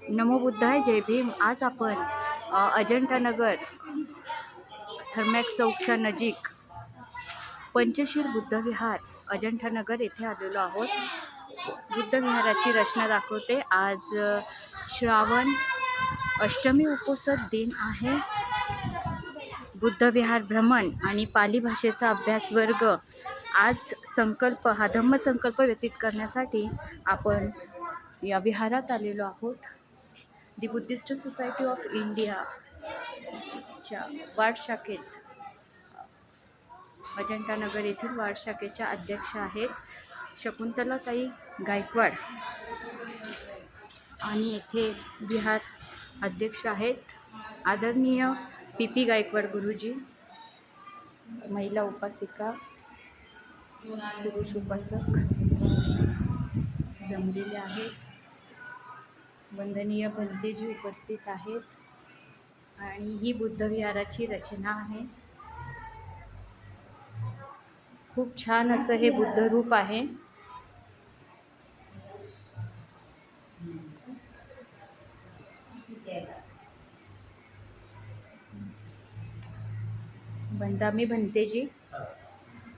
नमो बुद्धाय, जय भीम. आज आपण अजंठा नगर थर्मॅक्स चौकच्या नजीक पंचशील बुद्ध विहार अजंठा नगर येथे आलेलो आहोत. बुद्ध विहाराची रचना दाखवते. आज श्रावण अष्टमी उपोषद दिन आहे. बुद्ध विहार भ्रमण आणि पाली भाषेचा अभ्यास वर्ग. आज संकल्प हा धम्मसंकल्प व्यतीत करण्यासाठी आपण या विहारात आलेलो आहोत. दी बुद्धिस्ट सोसायटी ऑफ इंडियाच्या वाड शाखेत, अजंठा नगर येथील वाड शाखेच्या अध्यक्ष आहेत शकुंतलाताई गायकवाड आणि येथे विहार अध्यक्ष आहेत आदरणीय पी गायकवाड गुरुजी. महिला उपासिका, पुरुष उपासक जमलेले आहेत. वंदनीय भंतेजी उपस्थित आहेत आणि ही बुद्ध विहाराची रचना आहे. खूप छान असं हे बुद्ध रूप आहे. बंदामी भंतेजी